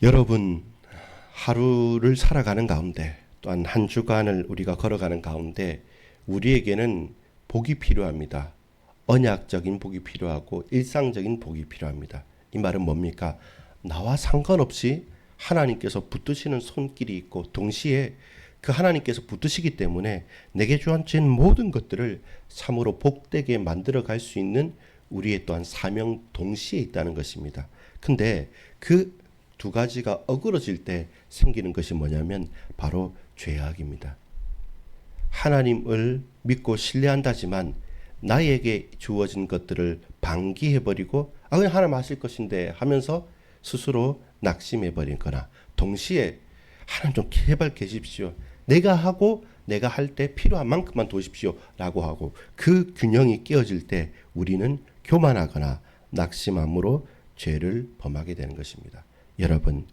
여러분, 하루를 살아가는 가운데 또한 한 주간을 우리가 걸어가는 가운데 우리에게는 복이 필요합니다. 언약적인 복이 필요하고 일상적인 복이 필요합니다. 이 말은 뭡니까? 나와 상관없이 하나님께서 붙드시는 손길이 있고 동시에 그 하나님께서 붙드시기 때문에 내게 주어진 모든 것들을 참으로 복되게 만들어 갈 수 있는 우리의 또한 사명 동시에 있다는 것입니다. 근데 그 두 가지가 어그러질 때 생기는 것이 뭐냐면 바로 죄악입니다. 하나님을 믿고 신뢰한다지만 나에게 주어진 것들을 방기해버리고 그냥 하나님 하실 것인데 하면서 스스로 낙심해버리거나 동시에 하나님 좀 제발 계십시오. 내가 하고 내가 할 때 필요한 만큼만 도십시오 라고 하고 그 균형이 깨어질 때 우리는 교만하거나 낙심함으로 죄를 범하게 되는 것입니다. 여러분,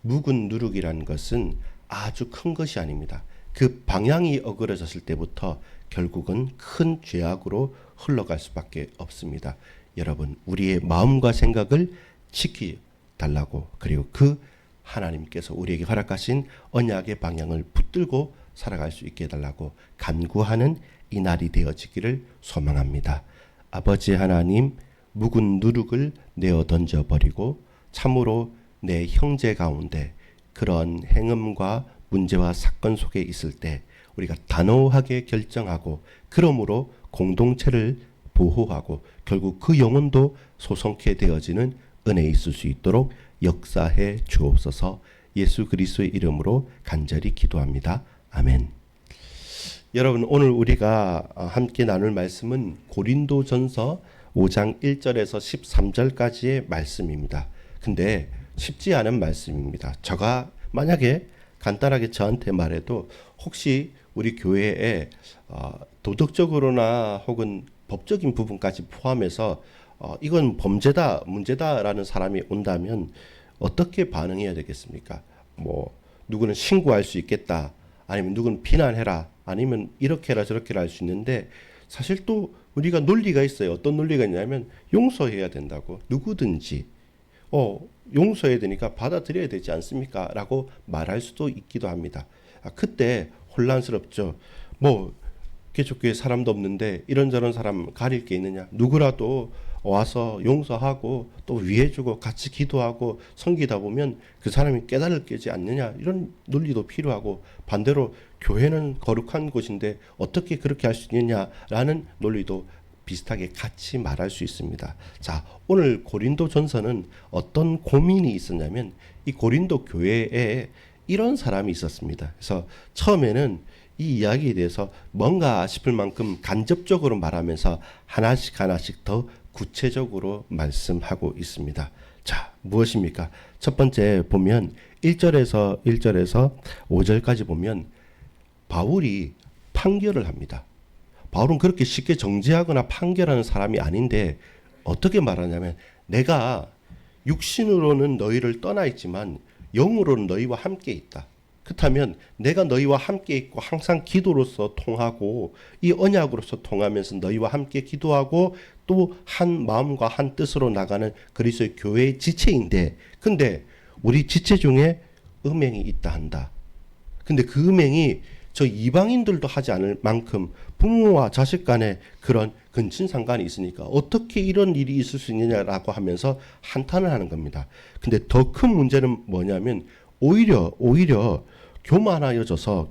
묵은 누룩이라는 것은 아주 큰 것이 아닙니다. 그 방향이 어그러졌을 때부터 결국은 큰 죄악으로 흘러갈 수밖에 없습니다. 여러분, 우리의 마음과 생각을 지켜달라고, 그리고 그 하나님께서 우리에게 허락하신 언약의 방향을 붙들고 살아갈 수 있게 해달라고 간구하는 이 날이 되어지기를 소망합니다. 아버지 하나님, 묵은 누룩을 내어 던져버리고 참으로 내 형제 가운데 그런 행음과 문제와 사건 속에 있을 때 우리가 단호하게 결정하고 그러므로 공동체를 보호하고 결국 그 영혼도 소송케 되어지는 은혜 있을 수 있도록 역사해 주옵소서. 예수 그리스도의 이름으로 간절히 기도합니다. 아멘. 여러분, 오늘 우리가 함께 나눌 말씀은 고린도전서 5장 1절에서 13절까지의 말씀입니다. 근데 쉽지 않은 말씀입니다. 제가 만약에 간단하게 저한테 말해도 혹시 우리 교회에 도덕적으로나 혹은 법적인 부분까지 포함해서 이건 범죄다, 문제다라는 사람이 온다면 어떻게 반응해야 되겠습니까? 뭐 누구는 신고할 수 있겠다, 아니면 누구는 비난해라, 아니면 이렇게 해라 저렇게 해라 할 수 있는데 사실 또 우리가 논리가 있어요. 어떤 논리가 있냐면 용서해야 된다고. 누구든지 용서해야 되니까 받아들여야 되지 않습니까? 라고 말할 수도 있기도 합니다. 그때 혼란스럽죠. 뭐 개척교회 사람도 없는데 이런저런 사람 가릴 게 있느냐? 누구라도 와서 용서하고 또 위해주고 같이 기도하고 섬기다 보면 그 사람이 깨달을 게지 않느냐? 이런 논리도 필요하고, 반대로 교회는 거룩한 곳인데 어떻게 그렇게 할 수 있느냐라는 논리도 비슷하게 같이 말할 수 있습니다. 자, 오늘 고린도 전서는 어떤 고민이 있었냐면 이 고린도 교회에 이런 사람이 있었습니다. 그래서 처음에는 이 이야기에 대해서 뭔가 싶을 만큼 간접적으로 말하면서 하나씩 하나씩 더 구체적으로 말씀하고 있습니다. 자, 무엇입니까? 첫 번째 보면 1절에서 5절까지 보면 바울이 판결을 합니다. 바울은 그렇게 쉽게 정죄하거나 판결하는 사람이 아닌데 어떻게 말하냐면, 내가 육신으로는 너희를 떠나 있지만 영으로는 너희와 함께 있다. 그렇다면 내가 너희와 함께 있고 항상 기도로서 통하고 이 언약으로서 통하면서 너희와 함께 기도하고 또 한 마음과 한 뜻으로 나가는 그리스도의 교회의 지체인데, 근데 우리 지체 중에 음행이 있다 한다. 근데 그 음행이 저 이방인들도 하지 않을 만큼 부모와 자식 간에 그런 근친상간이 있으니까 어떻게 이런 일이 있을 수 있느냐라고 하면서 한탄을 하는 겁니다. 근데 더 큰 문제는 뭐냐면 오히려 교만하여져서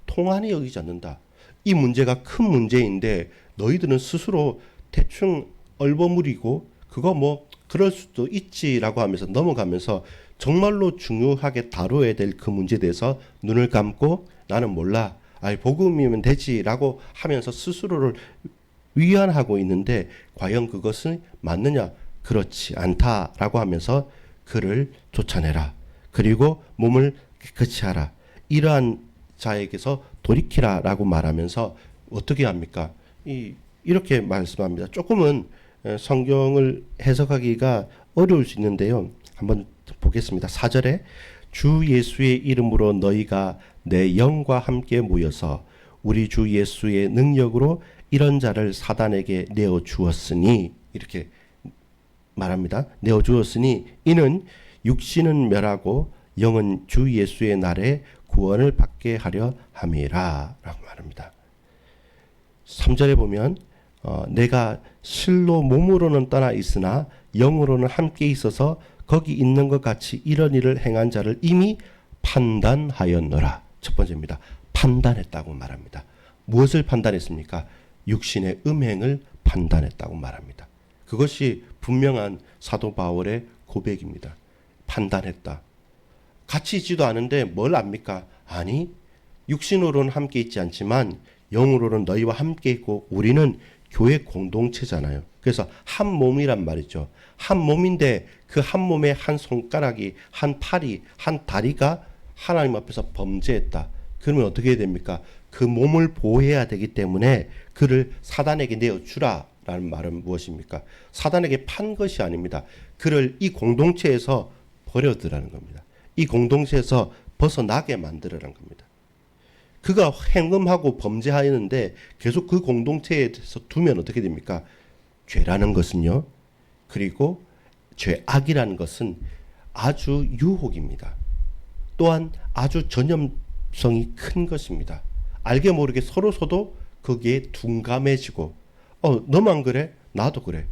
통한이 여기지 않는다. 이 문제가 큰 문제인데 너희들은 스스로 대충 얼버무리고 그거 뭐 그럴 수도 있지라고 하면서 넘어가면서 정말로 중요하게 다뤄야 될 그 문제에 대해서 눈을 감고 나는 몰라, 복음이면 되지라고 하면서 스스로를 위안하고 있는데 과연 그것은 맞느냐? 그렇지 않다라고 하면서 그를 쫓아내라. 그리고 몸을 깨끗이 하라. 이러한 자에게서 돌이키라라고 말하면서 어떻게 합니까? 이렇게 말씀합니다. 조금은 성경을 해석하기가 어려울 수 있는데요. 한번 보겠습니다. 4절에 주 예수의 이름으로 너희가 내 영과 함께 모여서 우리 주 예수의 능력으로 이런 자를 사단에게 내어 주었으니, 이렇게 말합니다. 내어 주었으니 이는 육신은 멸하고 영은 주 예수의 날에 구원을 받게 하려 함이라 라고 말합니다. 3절에 보면 내가 실로 몸으로는 떠나 있으나 영으로는 함께 있어서 거기 있는 것 같이 이런 일을 행한 자를 이미 판단하였노라. 첫 번째입니다. 판단했다고 말합니다. 무엇을 판단했습니까? 육신의 음행을 판단했다고 말합니다. 그것이 분명한 사도 바울의 고백입니다. 판단했다. 같이 있지도 않은데 뭘 압니까? 아니, 육신으로는 함께 있지 않지만 영으로는 너희와 함께 있고 우리는 교회 공동체잖아요. 그래서 한 몸이란 말이죠. 한 몸인데 그 한 몸에 한 손가락이, 한 팔이, 한 다리가 하나님 앞에서 범죄했다. 그러면 어떻게 해야 됩니까? 그 몸을 보호해야 되기 때문에 그를 사단에게 내어주라 라는 말은 무엇입니까? 사단에게 판 것이 아닙니다. 그를 이 공동체에서 버려두라는 겁니다. 이 공동체에서 벗어나게 만들으라는 겁니다. 그가 행음하고 범죄하였는데 계속 그 공동체에서 두면 어떻게 됩니까? 죄라는 것은요. 그리고 죄악이라는 것은 아주 유혹입니다. 또한 아주 전염성이 큰 것입니다. 알게 모르게 서로서도 거기에 둔감해지고 너만 그래? 나도 그래.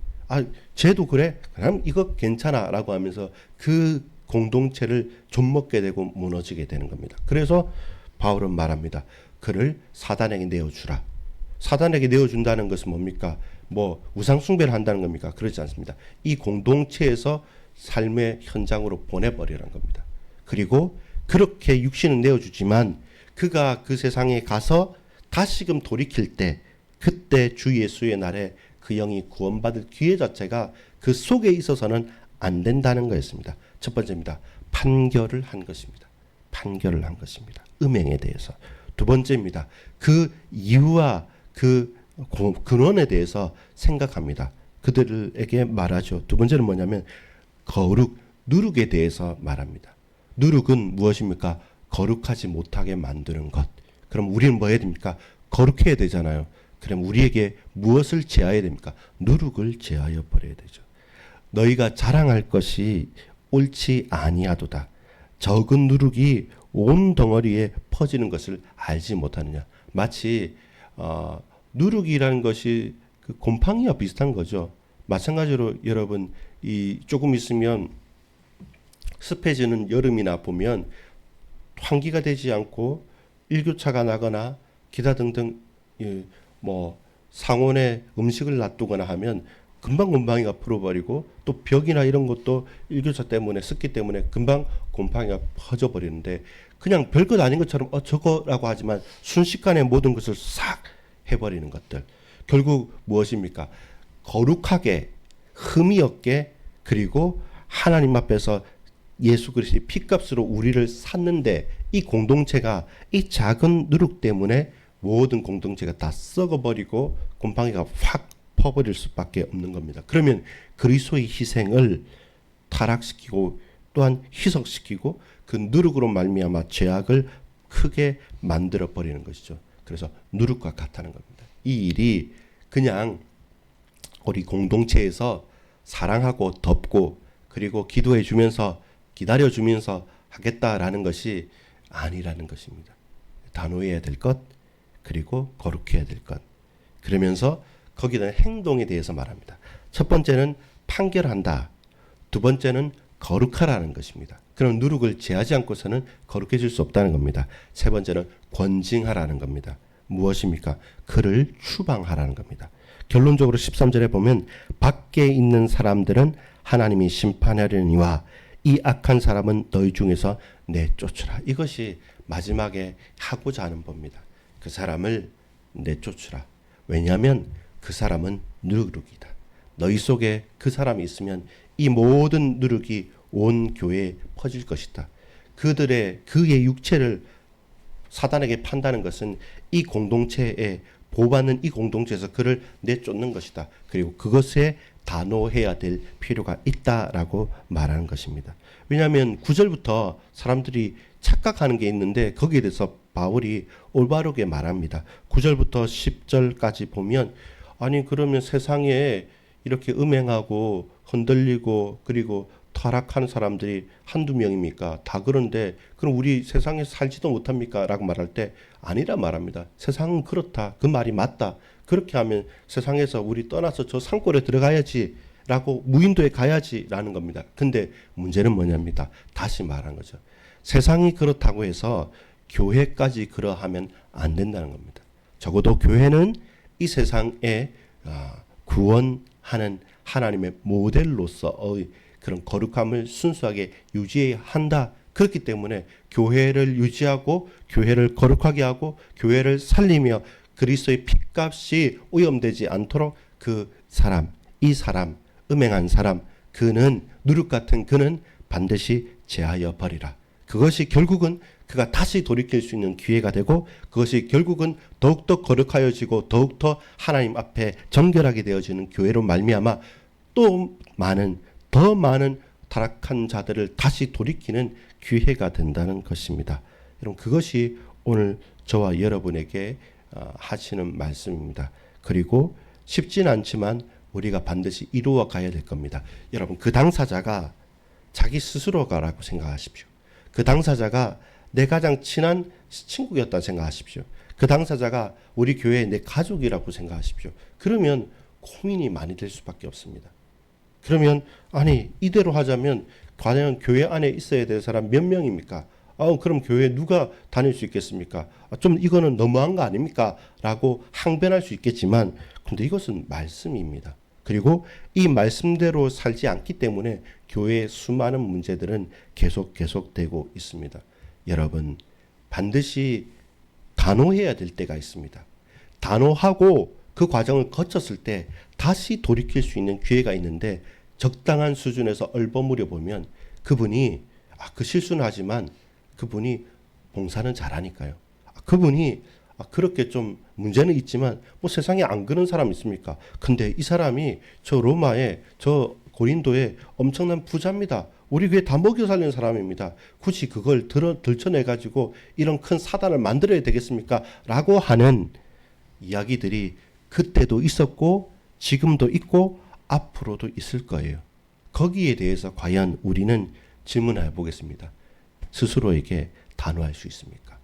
쟤도 그래? 그럼 이거 괜찮아 라고 하면서 그 공동체를 좀먹게 되고 무너지게 되는 겁니다. 그래서 바울은 말합니다. 그를 사단에게 내어주라. 사단에게 내어준다는 것은 뭡니까? 뭐 우상 숭배를 한다는 겁니까? 그렇지 않습니다. 이 공동체에서 삶의 현장으로 보내버리라는 겁니다. 그리고 그렇게 육신은 내어주지만 그가 그 세상에 가서 다시금 돌이킬 때 그때 주 예수의 날에 그 영이 구원받을 기회 자체가 그 속에 있어서는 안 된다는 거였습니다. 첫 번째입니다. 판결을 한 것입니다. 판결을 한 것입니다. 음행에 대해서. 두 번째입니다. 그 이유와 그 근원에 대해서 생각합니다. 그들에게 말하죠. 두 번째는 뭐냐면 거룩, 누룩에 대해서 말합니다. 누룩은 무엇입니까? 거룩하지 못하게 만드는 것. 그럼 우리는 뭐 해야 됩니까? 거룩해야 되잖아요. 그럼 우리에게 무엇을 제하여야 됩니까? 누룩을 제하여 버려야 되죠. 너희가 자랑할 것이 옳지 아니하도다. 적은 누룩이 온 덩어리에 퍼지는 것을 알지 못하느냐. 마치 누룩이라는 것이 그 곰팡이와 비슷한 거죠. 마찬가지로 여러분 이 조금 있으면 습해지는 여름이나 보면 환기가 되지 않고 일교차가 나거나 기타 등등 뭐 상온에 음식을 놔두거나 하면 금방 곰팡이가 풀어버리고 또 벽이나 이런 것도 일교차 때문에 습기 때문에 금방 곰팡이가 퍼져버리는데 그냥 별것 아닌 것처럼 저거라고 하지만 순식간에 모든 것을 싹 해버리는 것들. 결국 무엇입니까? 거룩하게 흠이 없게 그리고 하나님 앞에서 예수 그리스도의 피값으로 우리를 샀는데 이 공동체가 이 작은 누룩 때문에 모든 공동체가 다 썩어버리고 곰팡이가 확 퍼버릴 수밖에 없는 겁니다. 그러면 그리스도의 희생을 타락시키고 또한 희석시키고 그 누룩으로 말미암아 죄악을 크게 만들어 버리는 것이죠. 그래서 누룩과 같다는 겁니다. 이 일이 그냥 우리 공동체에서 사랑하고 덮고 그리고 기도해 주면서 기다려 주면서 하겠다라는 것이 아니라는 것입니다. 단호해야 될 것 그리고 거룩해야 될 것. 그러면서 거기에 행동에 대해서 말합니다. 첫 번째는 판결한다. 두 번째는 거룩하라는 것입니다. 그럼 누룩을 제하지 않고서는 거룩해질 수 없다는 겁니다. 세 번째는 권징하라는 겁니다. 무엇입니까? 그를 추방하라는 겁니다. 결론적으로 13절에 보면 밖에 있는 사람들은 하나님이 심판하려니와 이 악한 사람은 너희 중에서 내쫓으라. 이것이 마지막에 하고자 하는 법입니다. 그 사람을 내쫓으라. 왜냐하면 그 사람은 누룩이다. 너희 속에 그 사람이 있으면 이 모든 누룩이 온 교회에 퍼질 것이다. 그의 육체를 사단에게 판다는 것은 이 공동체에 보호받는 이 공동체에서 그를 내쫓는 것이다. 그리고 그것에 단호해야 될 필요가 있다라고 말하는 것입니다. 왜냐하면 9절부터 사람들이 착각하는 게 있는데 거기에 대해서 바울이 올바르게 말합니다. 9절부터 10절까지 보면 아니 그러면 세상에 이렇게 음행하고 흔들리고 그리고 타락하는 사람들이 한두 명입니까? 다 그런데 그럼 우리 세상에서 살지도 못합니까? 라고 말할 때 아니라 말합니다. 세상은 그렇다. 그 말이 맞다. 그렇게 하면 세상에서 우리 떠나서 저 산골에 들어가야지 라고 무인도에 가야지 라는 겁니다. 근데 문제는 뭐냐입니다. 다시 말한 거죠. 세상이 그렇다고 해서 교회까지 그러하면 안 된다는 겁니다. 적어도 교회는 이 세상에 구원하는 하나님의 모델로서의 그런 거룩함을 순수하게 유지해야 한다. 그렇기 때문에 교회를 유지하고 교회를 거룩하게 하고 교회를 살리며 그리스도의 핏값이 오염되지 않도록 그 사람, 이 사람, 음행한 사람, 그는 누룩 같은 그는 반드시 제하여 버리라. 그것이 결국은 그가 다시 돌이킬 수 있는 기회가 되고 그것이 결국은 더욱더 거룩하여지고 더욱더 하나님 앞에 정결하게 되어지는 교회로 말미암아 또 더 많은 타락한 자들을 다시 돌이키는 기회가 된다는 것입니다. 여러분 그것이 오늘 저와 여러분에게 하시는 말씀입니다. 그리고 쉽진 않지만 우리가 반드시 이루어 가야 될 겁니다. 여러분 그 당사자가 자기 스스로가라고 생각하십시오. 그 당사자가 내 가장 친한 친구였다 생각하십시오. 그 당사자가 우리 교회의 내 가족이라고 생각하십시오. 그러면 고민이 많이 될 수밖에 없습니다. 그러면 아니 이대로 하자면 과연 교회 안에 있어야 될 사람 몇 명입니까? 그럼 교회에 누가 다닐 수 있겠습니까? 좀 이거는 너무한 거 아닙니까? 라고 항변할 수 있겠지만 근데 이것은 말씀입니다. 그리고 이 말씀대로 살지 않기 때문에 교회의 수많은 문제들은 계속되고 있습니다. 여러분 반드시 단호해야 될 때가 있습니다. 단호하고 그 과정을 거쳤을 때 다시 돌이킬 수 있는 기회가 있는데 적당한 수준에서 얼버무려 보면 그분이 그 실수는 하지만 그분이 봉사는 잘하니까요. 그분이 그렇게 좀 문제는 있지만 뭐 세상에 안 그런 사람 있습니까? 근데 이 사람이 저 로마에 저 고린도에 엄청난 부자입니다. 우리 교회 다 먹여 살리는 사람입니다. 굳이 그걸 들춰내 가지고 이런 큰 사단을 만들어야 되겠습니까? 라고 하는 이야기들이 그때도 있었고 지금도 있고 앞으로도 있을 거예요. 거기에 대해서 과연 우리는 질문해 보겠습니다. 스스로에게 단호할 수 있습니까?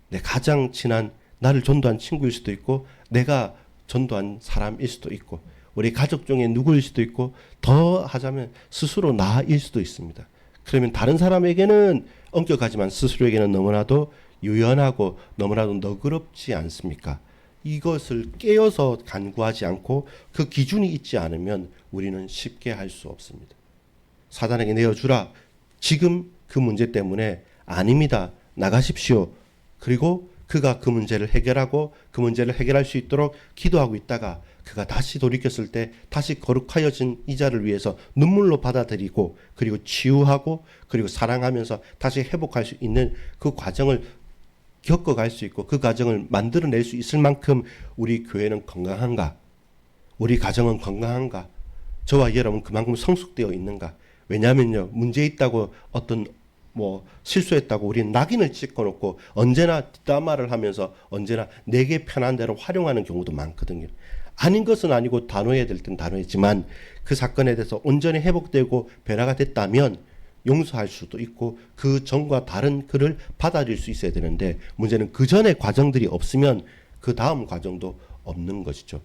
내 가장 친한 나를 전도한 친구일 수도 있고 내가 전도한 사람일 수도 있고 우리 가족 중에 누구일 수도 있고 더 하자면 스스로 나일 수도 있습니다. 그러면 다른 사람에게는 엄격하지만 스스로에게는 너무나도 유연하고 너무나도 너그럽지 않습니까? 이것을 깨어서 간구하지 않고 그 기준이 있지 않으면 우리는 쉽게 할 수 없습니다. 사단에게 내어주라. 지금 그 문제 때문에 아닙니다. 나가십시오. 그리고 그가 그 문제를 해결하고 그 문제를 해결할 수 있도록 기도하고 있다가 그가 다시 돌이켰을 때 다시 거룩하여진 이 자를 위해서 눈물로 받아들이고 그리고 치유하고 그리고 사랑하면서 다시 회복할 수 있는 그 과정을 겪어갈 수 있고 그 과정을 만들어낼 수 있을 만큼 우리 교회는 건강한가? 우리 가정은 건강한가? 저와 여러분 그만큼 성숙되어 있는가? 왜냐하면요 문제 있다고 어떤 실수했다고 우리는 낙인을 찍어놓고 언제나 뒷담화를 하면서 언제나 내게 편한 대로 활용하는 경우도 많거든요. 아닌 것은 아니고 단호해야 될 땐 단호했지만 그 사건에 대해서 온전히 회복되고 변화가 됐다면 용서할 수도 있고 그 전과 다른 그를 받아들일 수 있어야 되는데 문제는 그 전의 과정들이 없으면 그 다음 과정도 없는 것이죠.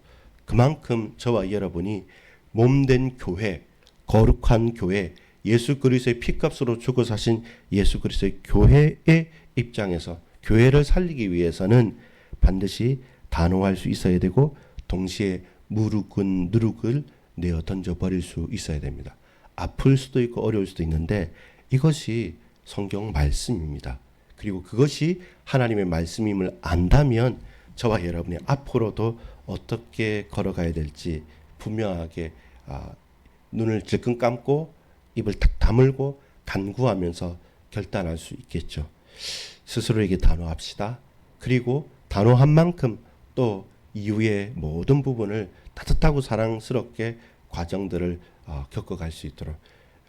그만큼 저와 여러분이 몸된 교회, 거룩한 교회, 예수 그리스도의 피값으로 죽어 사신 예수 그리스도의 교회의 입장에서 교회를 살리기 위해서는 반드시 단호할 수 있어야 되고 동시에 누룩을 내어 던져버릴 수 있어야 됩니다. 아플 수도 있고 어려울 수도 있는데 이것이 성경 말씀입니다. 그리고 그것이 하나님의 말씀임을 안다면 저와 여러분이 앞으로도 어떻게 걸어가야 될지 분명하게 눈을 질끈 감고 입을 탁 다물고 간구하면서 결단할 수 있겠죠. 스스로에게 단호합시다. 그리고 단호한 만큼 또 이후의 모든 부분을 따뜻하고 사랑스럽게 과정들을 겪어갈 수 있도록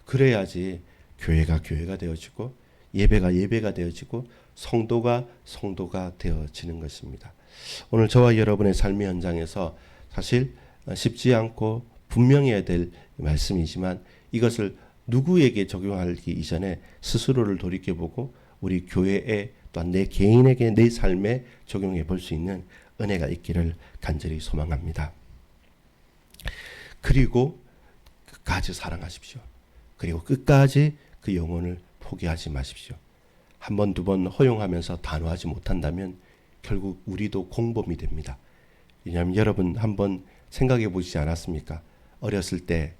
그래야지 교회가 되어지고 예배가 되어지고 성도가 되어지는 것입니다. 오늘 저와 여러분의 삶의 현장에서 사실 쉽지 않고 분명해야 될 말씀이지만 이것을 누구에게 적용하기 이전에 스스로를 돌이켜보고 우리 교회에 또한 내 개인에게 내 삶에 적용해 볼 수 있는 은혜가 있기를 간절히 소망합니다. 그리고 끝까지 사랑하십시오. 그리고 끝까지 그 영혼을 포기하지 마십시오. 한 번, 두 번 허용하면서 단호하지 못한다면 결국 우리도 공범이 됩니다. 왜냐하면 여러분 한번 생각해 보시지 않았습니까? 어렸을 때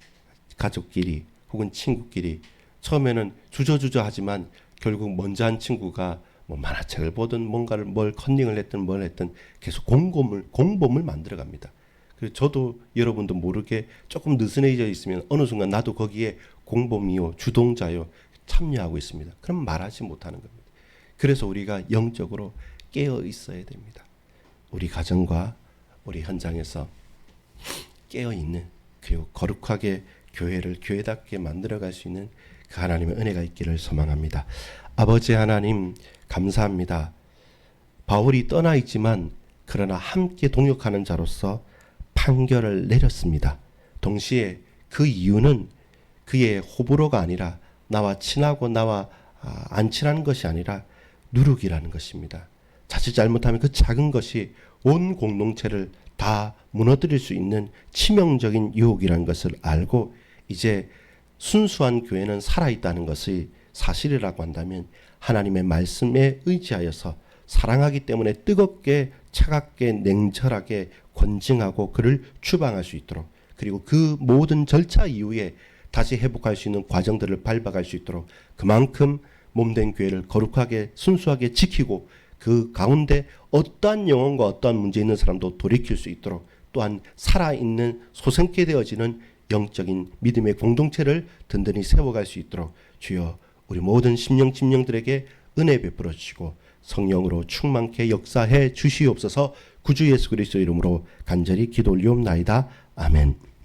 가족끼리 혹은 친구끼리 처음에는 주저주저 하지만 결국 먼저 한 친구가 뭐 만화책을 보든 뭔가를 뭘 컨닝을 했든 뭘 했든 계속 공범을 만들어 갑니다. 그래서 저도 여러분도 모르게 조금 느슨해져 있으면 어느 순간 나도 거기에 공범이요, 주동자요, 참여하고 있습니다. 그럼 말하지 못하는 겁니다. 그래서 우리가 영적으로 깨어 있어야 됩니다. 우리 가정과 우리 현장에서 깨어 있는, 그리고 거룩하게 교회를 교회답게 만들어갈 수 있는 그 하나님의 은혜가 있기를 소망합니다. 아버지 하나님 감사합니다. 바울이 떠나 있지만 그러나 함께 동역하는 자로서 판결을 내렸습니다. 동시에 그 이유는 그의 호불호가 아니라 나와 친하고 나와 안 친한 것이 아니라 누룩이라는 것입니다. 자칫 잘못하면 그 작은 것이 온 공동체를 다 무너뜨릴 수 있는 치명적인 유혹이라는 것을 알고 이제 순수한 교회는 살아있다는 것이 사실이라고 한다면 하나님의 말씀에 의지하여서 사랑하기 때문에 뜨겁게 차갑게 냉철하게 권징하고 그를 추방할 수 있도록, 그리고 그 모든 절차 이후에 다시 회복할 수 있는 과정들을 밟아갈 수 있도록 그만큼 몸된 교회를 거룩하게 순수하게 지키고 그 가운데 어떠한 영혼과 어떠한 문제 있는 사람도 돌이킬 수 있도록, 또한 살아있는 소생케 되어지는 영적인 믿음의 공동체를 든든히 세워갈 수 있도록 주여 우리 모든 심령들에게 은혜 베풀어 주시고 성령으로 충만케 역사해 주시옵소서. 구주 예수 그리스도 이름으로 간절히 기도 올리옵나이다. 아멘.